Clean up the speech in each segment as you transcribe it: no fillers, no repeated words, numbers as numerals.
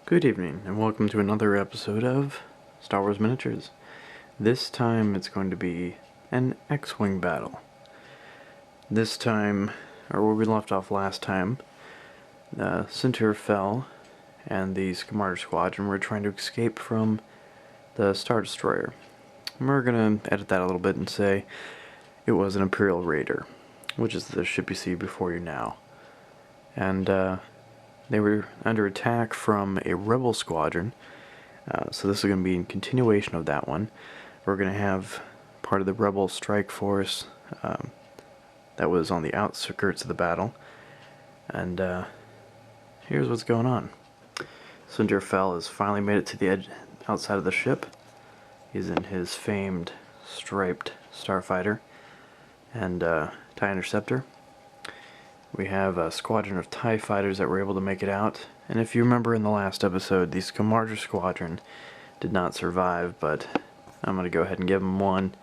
Good evening, and welcome to another episode of Star Wars Miniatures. This time it's going to be an X-Wing battle. This time, or where we left off last time, Centaur fell, and the Skimmarder Squadron were trying to escape from the Star Destroyer. And we're going to edit that a little bit and say it was an Imperial Raider, which is the ship you see before you now. And, they were under attack from a rebel squadron, so this is going to be in continuation of that one. We're going to have part of the rebel strike force that was on the outskirts of the battle, and here's what's going on. Centaur Fel has finally made it to the edge outside of the ship. He's in his famed striped starfighter and TIE Interceptor. We have a squadron of TIE fighters that were able to make it out. And if you remember in the last episode, the Skimmarder Squadron did not survive, but I'm going to go ahead and give them one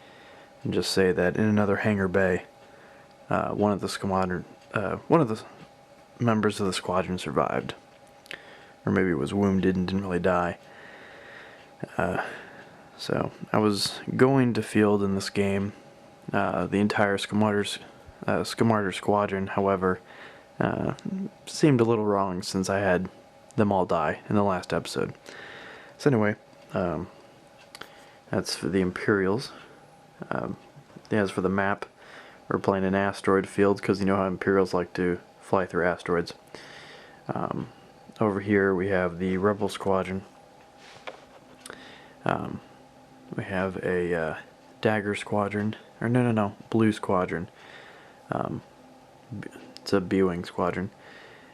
and just say that in another hangar bay, one of the members of the squadron survived. Or maybe it was wounded and didn't really die. So I was going to field in this game the entire Skimmarder Squadron, however, seemed a little wrong since I had them all die in the last episode. So anyway, that's for the Imperials. As for the map, we're playing an asteroid field because you know how Imperials like to fly through asteroids. Over here we have the Rebel Squadron. We have a Dagger Squadron, or no, Blue Squadron. It's a B-Wing squadron.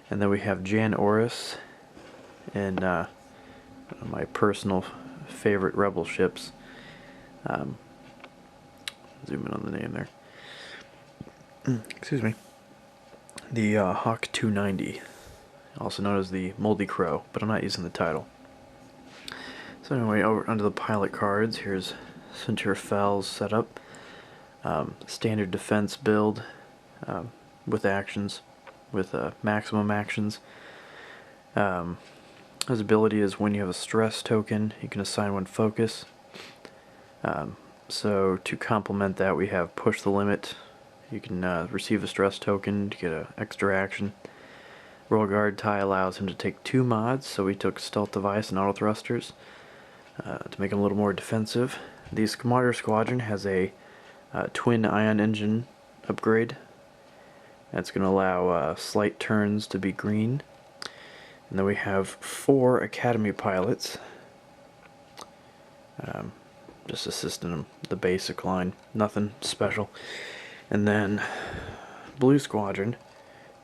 And then we have Jan Orris and my personal favorite rebel ships. Zoom in on the name there. Excuse me. The Hawk 290, also known as the Moldy Crow, but I'm not using the title. So anyway, over under the pilot cards, here's Centaur Fel's setup. Standard defense build. With actions, with maximum actions. His ability is when you have a stress token, you can assign one focus. So to complement that, we have push the limit. You can receive a stress token to get an extra action. Royal Guard tie allows him to take 2 mods, so we took stealth device and auto thrusters to make him a little more defensive. The Skimmarder Squadron has a twin ion engine upgrade. That's going to allow slight turns to be green. And then we have 4 Academy pilots. Just assisting them, the basic line, nothing special. And then Blue Squadron,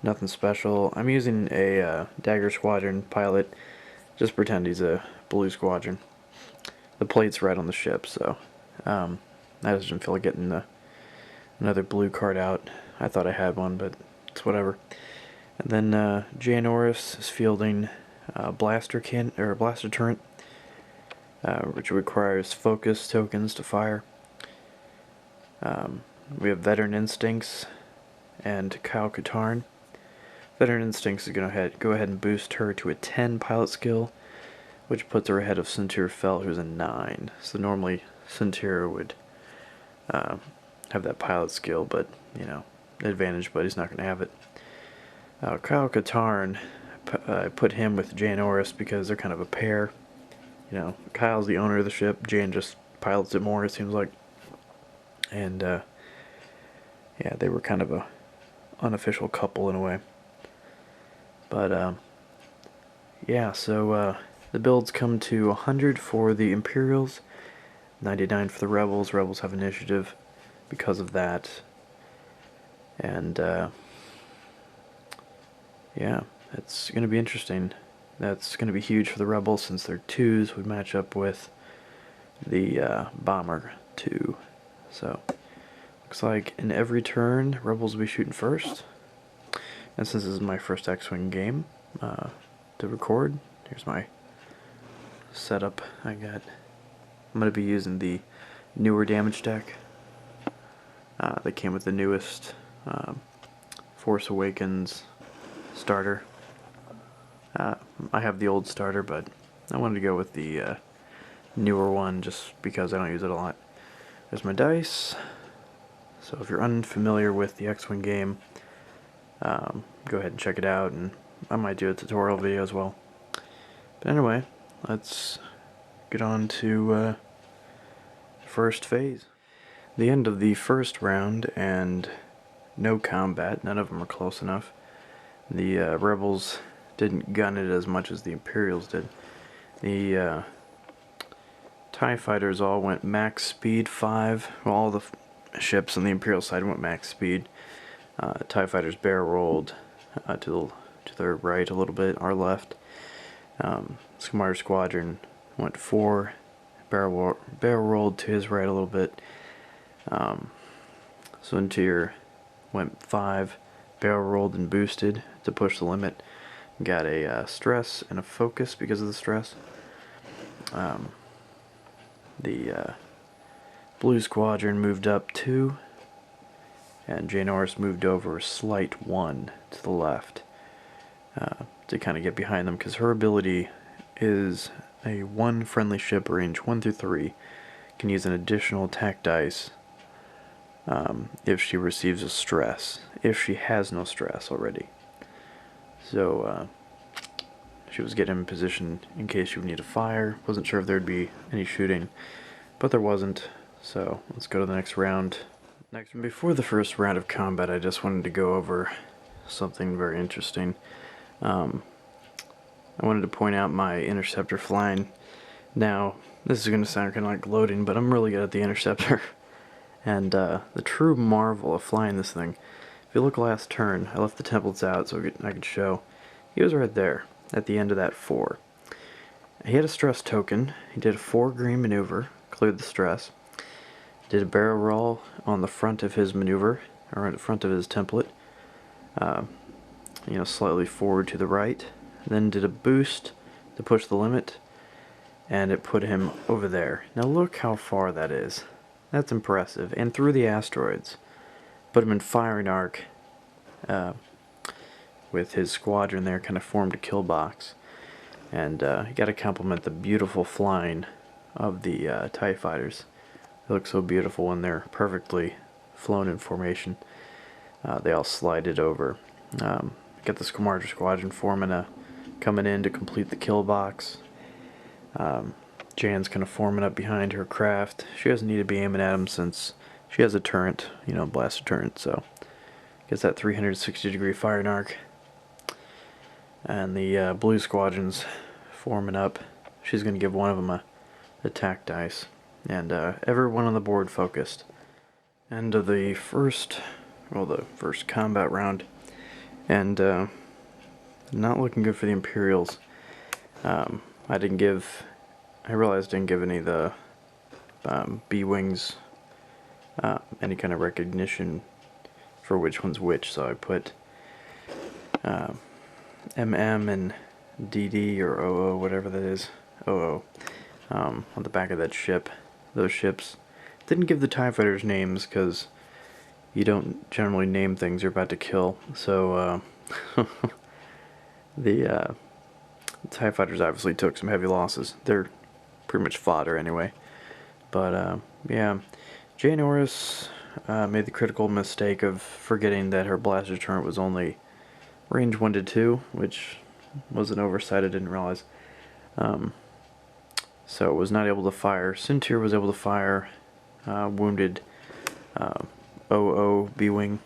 nothing special. I'm using a Dagger Squadron pilot. Just pretend he's a Blue Squadron. The plate's right on the ship, so I just didn't feel like getting another blue card out. I thought I had one, but it's whatever. And then Jan Orris is fielding blaster turret, which requires focus tokens to fire. We have Veteran Instincts and Kyle Katarn. Veteran Instincts is going to go ahead and boost her to a 10 pilot skill, which puts her ahead of Centaur Fel, who's a 9. So normally Centaur would have that pilot skill, but you know, advantage, but he's not going to have it. Kyle Katarn, I put him with Jan Orris because they're kind of a pair. You know, Kyle's the owner of the ship, Jan just pilots it more, it seems like. And yeah, they were kind of a unofficial couple in a way. But yeah, so the builds come to 100 for the Imperials, 99 for the Rebels. Rebels have initiative because of that. And yeah, it's going to be interesting. That's going to be huge for the Rebels since their 2s would match up with the Bomber 2. So looks like in every turn, Rebels will be shooting first. And since this is my first X-Wing game to record, here's my setup I got. I'm going to be using the newer damage deck that came with the newest Force Awakens starter. I'm I have the old starter, but I wanted to go with the newer one just because I don't use it a lot. There's my dice. So if you're unfamiliar with the X-Wing game, go ahead and check it out, and I might do a tutorial video as well. But anyway, let's get on to first phase. The end of the first round, and no combat. None of them were close enough. The Rebels didn't gun it as much as the Imperials did. The TIE fighters all went max speed 5. Well, all the ships on the Imperial side went max speed. TIE fighters barrel rolled to their right a little bit, our left. Skirmish Squadron went 4, barrel rolled to his right a little bit. Suntir went 5, barrel rolled and boosted to push the limit. Got a stress and a focus because of the stress. The Blue Squadron moved up 2, and Jay Norris moved over a slight 1 to the left to kind of get behind them, because her ability is a 1 friendly ship range 1 through 3 can use an additional attack dice if she receives a stress, if she has no stress already. So she was getting in position in case she would need to fire. Wasn't sure if there'd be any shooting, but there wasn't. So let's go to the next round. Before the first round of combat, I just wanted to go over something very interesting. I wanted to point out my interceptor flying. Now, this is going to sound kind of like gloating, but I'm really good at the interceptor. And the true marvel of flying this thing, if you look last turn, I left the templates out so I could show. He was right there at the end of that 4. He had a stress token. He did a 4 green maneuver, cleared the stress. Did a barrel roll on the front of his maneuver, or in the front of his template. Slightly forward to the right. Then did a boost to push the limit, and it put him over there. Now look how far that is. That's impressive. And through the asteroids. Put him in firing arc with his squadron there, kind of formed a kill box. And you got to compliment the beautiful flying of the TIE fighters. They look so beautiful when they're perfectly flown in formation. They all slided over. Got the Skirmish Squadron forming coming in to complete the kill box. Jan's kind of forming up behind her craft. She doesn't need to be aiming at him since she has a turret, blaster turret, so gets that 360-degree firing arc. And the Blue Squadron's forming up. She's going to give one of them a attack dice. And everyone on the board focused. End of the first combat round. And not looking good for the Imperials. I realized I didn't give any of the B-Wings any kind of recognition for which one's which, so I put MM and DD or OO, whatever that is, OO, on the back of that ship. Those ships. Didn't give the TIE fighters names because you don't generally name things you're about to kill, so the TIE fighters obviously took some heavy losses. They're pretty much fodder anyway. But yeah, Jay Norris made the critical mistake of forgetting that her blaster turret was only range 1 to 2, which was an oversight I didn't realize. So was not able to fire. Suntir was able to fire, wounded OO B-Wing.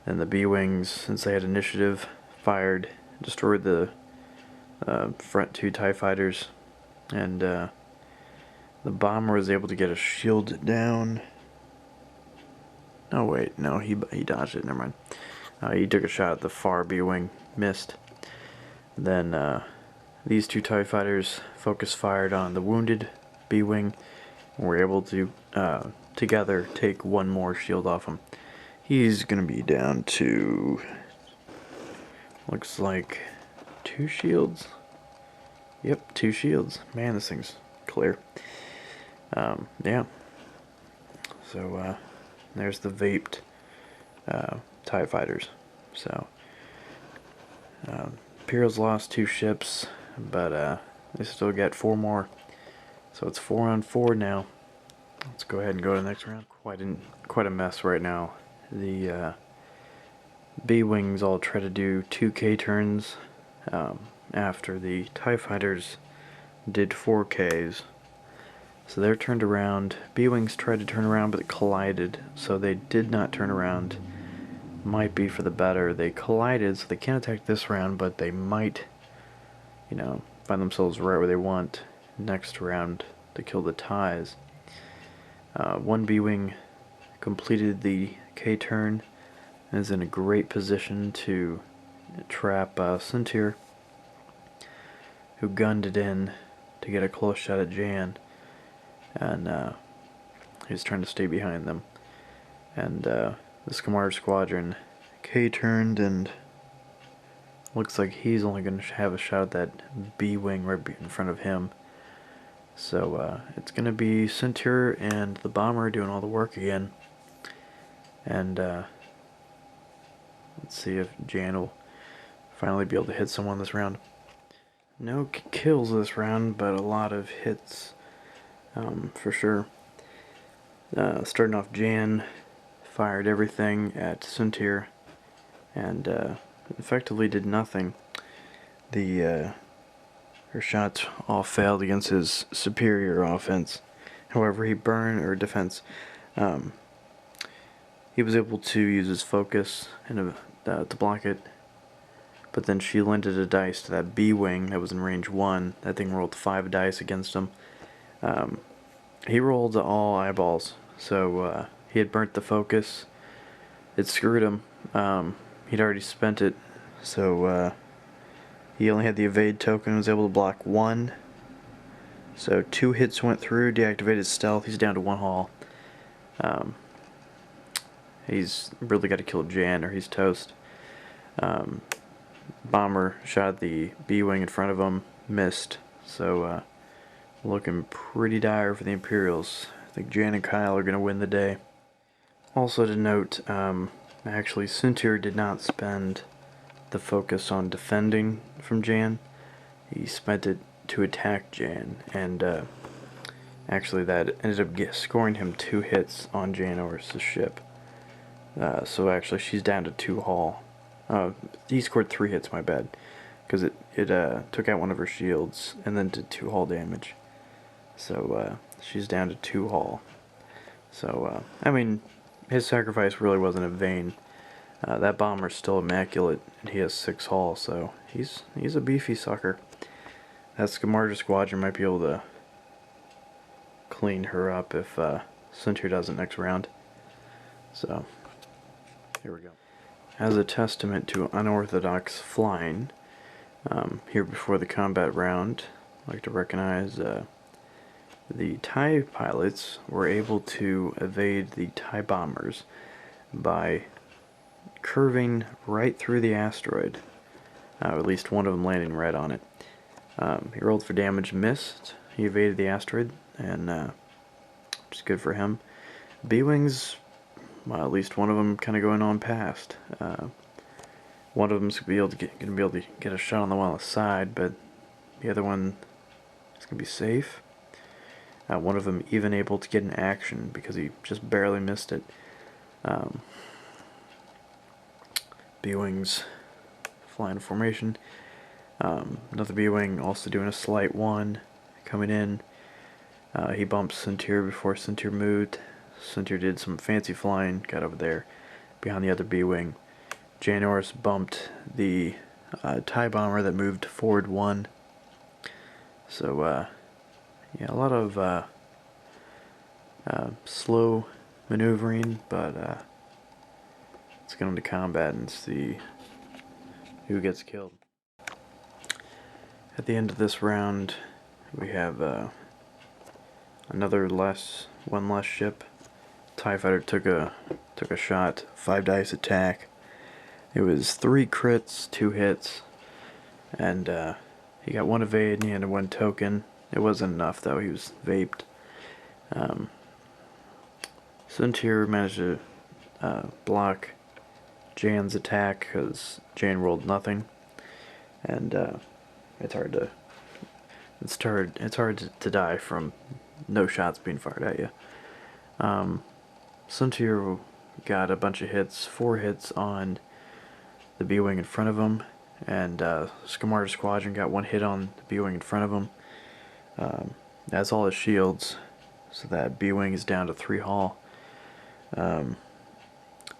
And the B-Wings, since they had initiative, fired, destroyed the front 2 TIE fighters. And the bomber was able to get a shield down. Oh wait, no, he dodged it, never mind. He took a shot at the far B-Wing, missed. Then these 2 TIE fighters focus fired on the wounded B-Wing, and were able to together take one more shield off him. He's gonna be down to, looks like 2 shields. Yep, 2 shields. Man, this thing's clear. Yeah. So there's the vaped TIE fighters. So Imperials lost 2 ships, but they still get 4 more. So it's 4 on 4 now. Let's go ahead and go to the next round. Quite a mess right now. The B-Wings all try to do 2K turns after the TIE Fighters did 4Ks. So they're turned around. B-Wings tried to turn around, but it collided, so they did not turn around. Might be for the better. They collided, so they can't attack this round, but they might, find themselves right where they want next round to kill the TIEs. One B-Wing completed the K-turn and is in a great position to trap Suntir, who gunned it in to get a close shot at Jan, and he's trying to stay behind them. And the Skamar Squadron K-turned, and looks like he's only going to have a shot at that B-Wing right in front of him. So it's going to be Suntir and the bomber doing all the work again. And let's see if Jan will finally be able to hit someone this round. No kills this round, but a lot of hits for sure. Starting off, Jan fired everything at Suntir and effectively did nothing. Her shots all failed against his superior offense. However, defense. He was able to use his focus to block it, but then she lended a dice to that B-Wing that was in range 1. That thing rolled 5 dice against him. He rolled all eyeballs, so he had burnt the focus. It screwed him. He'd already spent it, so he only had the evade token and was able to block 1. So 2 hits went through, deactivated stealth. He's down to 1 hull. He's really got to kill Jan or he's toast. Bomber shot the B-Wing in front of him, missed. So looking pretty dire for the Imperials. I think Jan and Kyle are going to win the day. Also to note, actually Suntir did not spend the focus on defending from Jan. He spent it to attack Jan, and actually that ended up scoring him 2 hits on Jan Orris' ship. So actually she's down to 2 hull. He scored 3 hits, my bad, because it took out one of her shields and then did 2 hull damage. So she's down to 2 hull. So I mean, his sacrifice really wasn't in vain. That bomber's still immaculate, and he has 6 hull, so he's a beefy sucker. That Skamar Squadron might be able to clean her up if Suntir does it next round. So here we go. As a testament to unorthodox flying, here before the combat round, I'd like to recognize the TIE pilots were able to evade the TIE bombers by curving right through the asteroid. At least one of them landing right on it. He rolled for damage, missed. He evaded the asteroid, and which is good for him. B-Wings, well, at least one of them kind of going on past. One of them's going to be able to get a shot on the one on the side, but the other one is going to be safe. One of them even able to get an action because he just barely missed it. B-Wings flying formation. Another B-Wing also doing a slight 1 coming in. He bumped Suntir before Suntir moved. Suntir did some fancy flying, got over there behind the other B-Wing. Jan Orris bumped the TIE bomber that moved forward 1. So yeah, a lot of slow maneuvering, but let's get into combat and see who gets killed. At the end of this round, we have one less ship. TIE fighter took a shot, 5 dice attack. It was 3 crits, 2 hits, and he got 1 evade and he had 1 token. It wasn't enough though, he was vaped. Suntir managed to block Jan's attack because Jan rolled nothing. and it's hard to to die from no shots being fired at you. Suntir got a bunch of hits, 4 hits on the B-Wing in front of him, and Scamarder Squadron got 1 hit on the B-Wing in front of him. That's all his shields, so that B-Wing is down to 3 hull.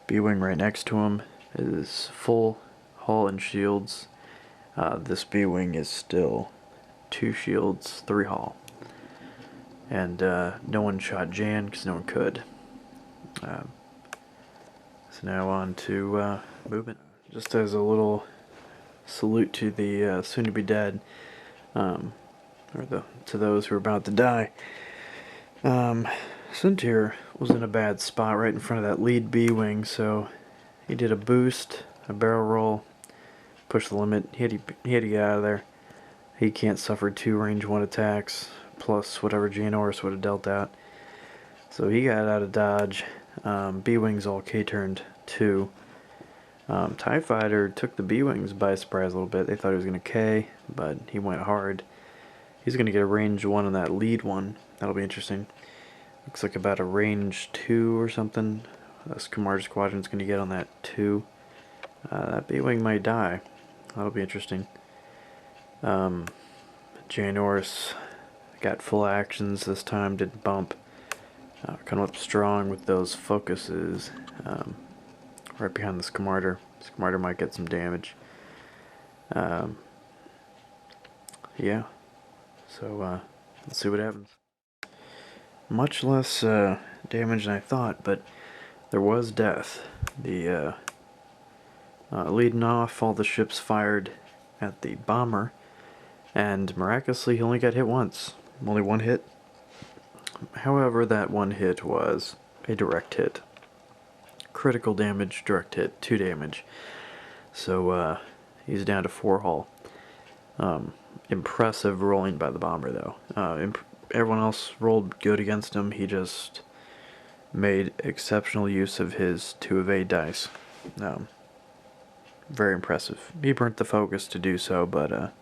B-Wing right next to him is full hull and shields. This B-Wing is still 2 shields, 3 hull. And no one shot Jan because no one could. So now on to movement. Just as a little salute to the soon-to-be-dead, to those who are about to die. Suntir was in a bad spot right in front of that lead B-Wing, so he did a boost, a barrel roll, push the limit. He had to get out of there. He can't suffer 2 range 1 attacks, plus whatever Jan Orris would have dealt out. So he got out of dodge. B-Wings all K-turned 2. TIE Fighter took the B-Wings by surprise a little bit. They thought he was going to K, but he went hard. He's going to get a range 1 on that lead one. That'll be interesting. Looks like about a range 2 or something. Scamarder Squadron's going to get on that 2. That B-Wing might die. That'll be interesting. Jan Orris got full actions this time, didn't bump. Coming up strong with those focuses right behind the Scamarder. Scamarder might get some damage. Yeah, so let's see what happens. Much less damage than I thought, but there was death. The leading off, all the ships fired at the bomber, and miraculously he only got hit once. Only 1 hit. However, that 1 hit was a direct hit. Critical damage, direct hit, 2 damage. So he's down to 4 hull. Impressive rolling by the bomber, though. Everyone else rolled good against him. He just made exceptional use of his 2 evade dice. Very impressive. He burnt the focus to do so, but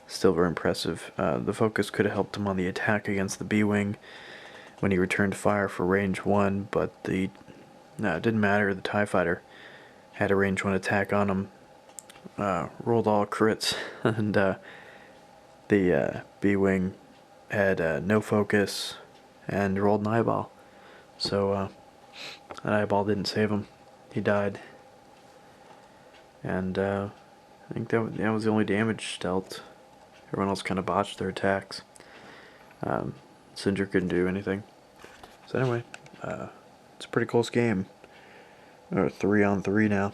still very impressive. The focus could have helped him on the attack against the B-Wing when he returned fire for range 1, but it didn't matter. The TIE Fighter had a range 1 attack on him. Rolled all crits, and the B-Wing had no focus and rolled an eyeball. So that eyeball didn't save him. He died. And I think that was the only damage dealt. Everyone else kind of botched their attacks. Cinder couldn't do anything. So anyway, it's a pretty close game. 3-on-3 now.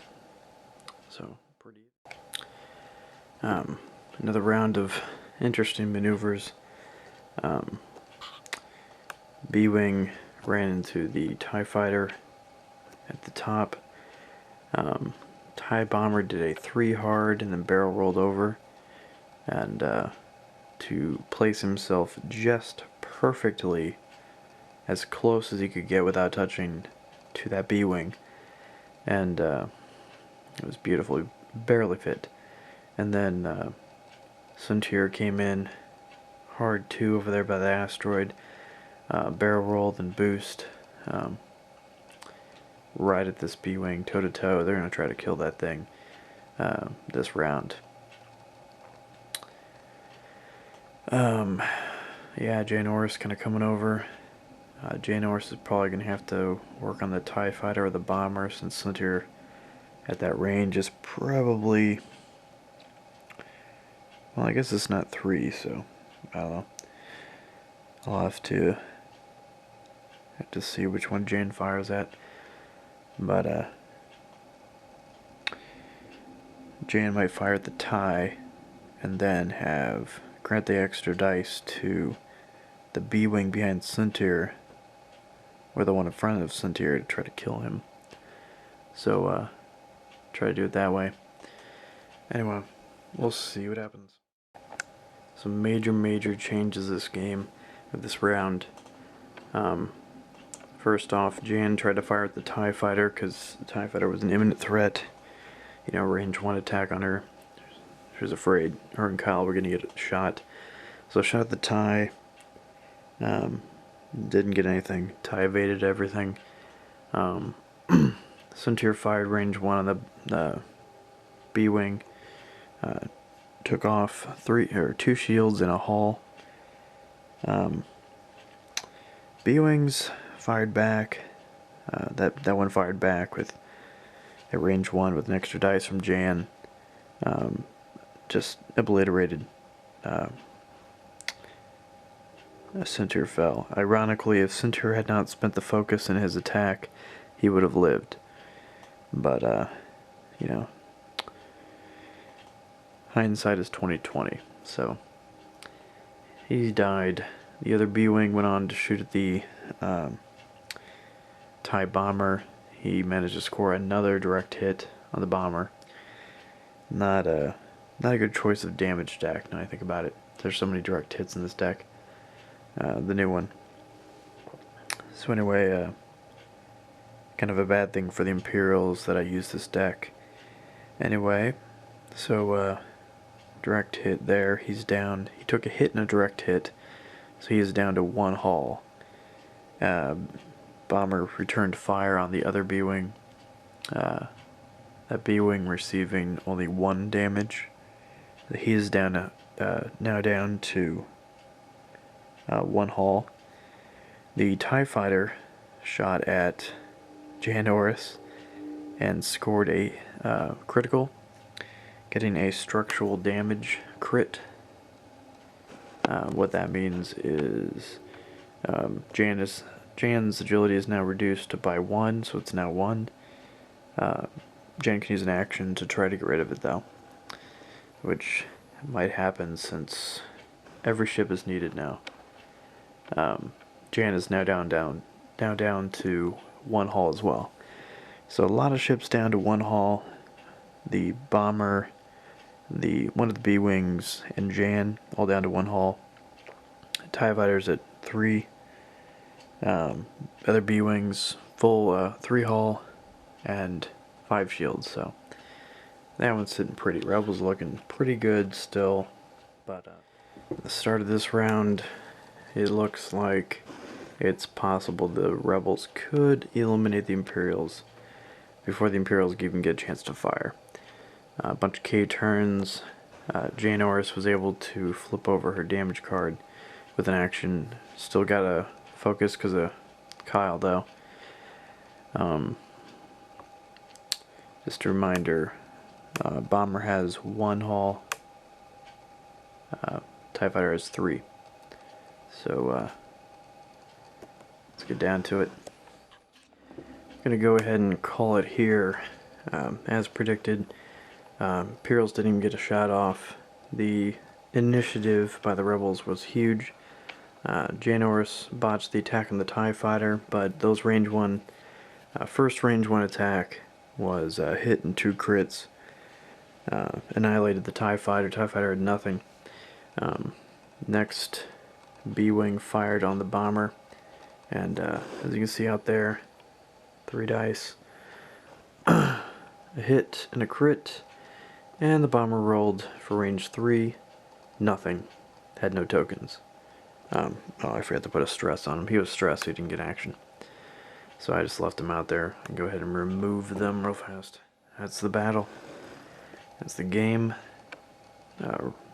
So pretty. Another round of interesting maneuvers. B-Wing ran into the TIE Fighter at the top. TIE Bomber did a 3 hard and then barrel rolled over, and to place himself just perfectly as close as he could get without touching to that B-Wing, and it was beautiful. Barely fit. And then Suntir came in hard 2 over there by the asteroid, barrel rolled and boost right at this B-Wing, toe to toe. They're going to try to kill that thing this round. Yeah, Jan Orris kind of coming over. Jan Orris is probably going to have to work on the TIE Fighter or the bomber, since Suntir at that range is probably... Well, I guess it's not 3, so I don't know. I'll have to see which one Jan fires at. But Jan might fire at the TIE and then grant the extra dice to the B-Wing behind Suntir, or the one in front of Suntir, to try to kill him. So try to do it that way. Anyway, we'll see what happens. Some major changes this game, or this round. First off, Jan tried to fire at the TIE Fighter because the TIE Fighter was an imminent threat. You know, range 1 attack on her. She was afraid her and Kyle were gonna get shot. So shot at the TIE. Didn't get anything. TIE evaded everything. Centaur fired range 1 on the B-wing. Took off 2 shields in a hull. B-wings fired back. That one fired back with at range 1 with an extra dice from Jan. Just obliterated. Centaur fell. Ironically, if Centaur had not spent the focus in his attack, he would have lived. But, you know, hindsight is 20/20. So he died. The other B-wing went on to shoot at the TIE bomber. He managed to score another direct hit on the bomber. Not a good choice of damage deck. Now I think about it. There's so many direct hits in this deck. The new one. So anyway, kind of a bad thing for the Imperials that I use this deck. Anyway, so direct hit there. He's down. He took a hit and a direct hit, so he is down to 1 hull. Bomber returned fire on the other B-wing. That B-wing receiving only 1 damage. He is down now down to 1 hull. The TIE fighter shot at Jan Orris and scored a critical, getting a structural damage crit. What that means is Jan's agility is now reduced by 1, so it's now 1. Jan can use an action to try to get rid of it, though, which might happen since every ship is needed now. Jan is now down to 1 hull as well. So a lot of ships down to 1 hull. The bomber, one of the B-wings, and Jan all down to 1 hull. TIE fighters at 3. Other B-wings full 3 hull and 5 shields. So that one's sitting pretty. Rebels looking pretty good still, but at the start of this round, it looks like it's possible the Rebels could eliminate the Imperials before the Imperials even get a chance to fire. A bunch of K turns. Jan Orris was able to flip over her damage card with an action. Still got to focus because of Kyle, though. Just a reminder, Bomber has 1 hull. TIE Fighter has 3. So, let's get down to it. I'm going to go ahead and call it here. As predicted, Imperials didn't even get a shot off. The initiative by the Rebels was huge. Jan Orris botched the attack on the TIE Fighter, but those range 1, first range 1 attack was a hit and 2 crits. Annihilated the TIE Fighter. TIE Fighter had nothing. Next, B-wing fired on the bomber, and as you can see out there, 3 dice, a hit and a crit, and the bomber rolled for range 3, nothing, had no tokens. Oh, I forgot to put a stress on him. He was stressed, so he didn't get action. So I just left him out there and go ahead and remove them real fast. That's the battle. That's the game.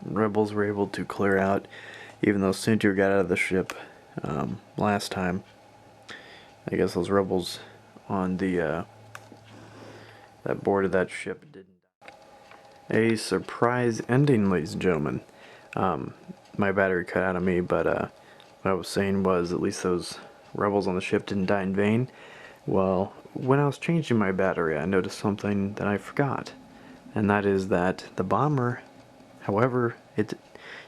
Rebels were able to clear out, even though Centaur got out of the ship last time. I guess those rebels on the that board of that ship didn't. A surprise ending, ladies and gentlemen. My battery cut out on me, but what I was saying was at least those rebels on the ship didn't die in vain. Well, when I was changing my battery, I noticed something that I forgot, and that is that the bomber, however,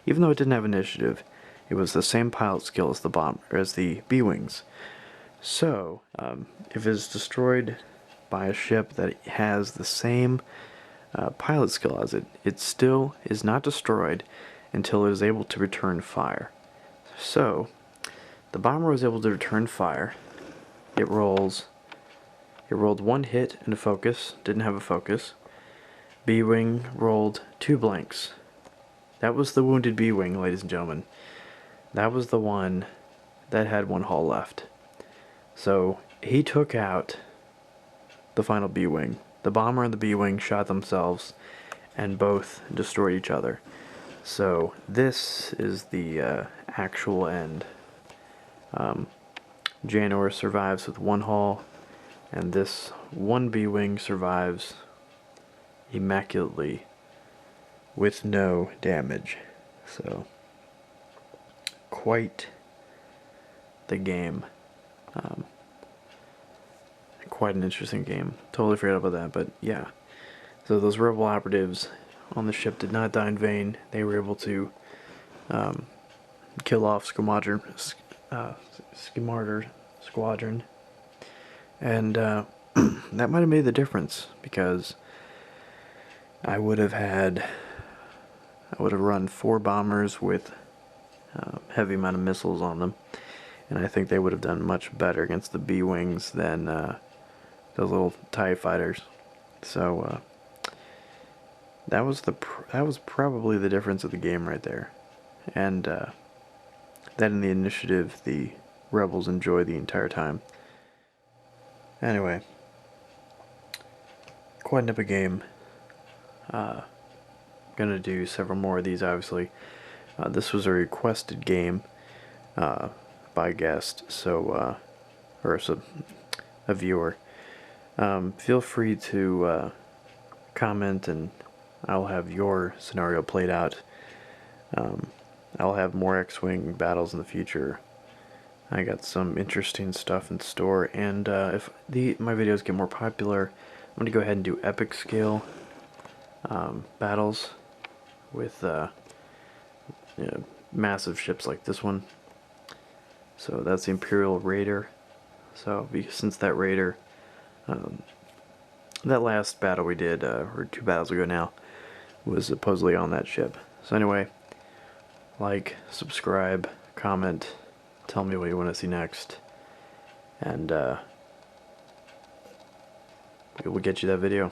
even though it didn't have initiative, it was the same pilot skill as the bomber, as the B-wings. So, if it's destroyed by a ship that has the same pilot skill as it, it still is not destroyed until it is able to return fire. So, the bomber was able to return fire. It rolled 1 hit and a focus, didn't have a focus. B-Wing rolled 2 blanks. That was the wounded B-Wing, ladies and gentlemen. That was the one that had 1 hull left. So he took out the final B-Wing. The bomber and the B-Wing shot themselves and both destroyed each other. So this is the actual end. Janor survives with 1 hull, and this 1 B-Wing survives immaculately with no damage. So quite the game. Quite an interesting game. Totally forgot about that, but yeah. So those rebel operatives on the ship did not die in vain. They were able to kill off Skimmarder Squadron, and that might have made the difference, because I would have run 4 bombers with heavy amount of missiles on them, and I think they would have done much better against the B-Wings than those little TIE fighters. So that was probably the difference of the game right there, and that in the initiative the rebels enjoyed the entire time. Anyway, quite an epic game. Gonna do several more of these, obviously. This was a requested game by a guest, so or a viewer. Feel free to comment, and I'll have your scenario played out. I'll have more X-Wing battles in the future. I got some interesting stuff in store, and if my videos get more popular, I'm going to go ahead and do epic scale battles with massive ships like this one. So that's the Imperial Raider. So since that Raider, that last battle we did, or 2 battles ago now, was supposedly on that ship. So anyway, like, subscribe, comment, tell me what you want to see next, and we'll get you that video.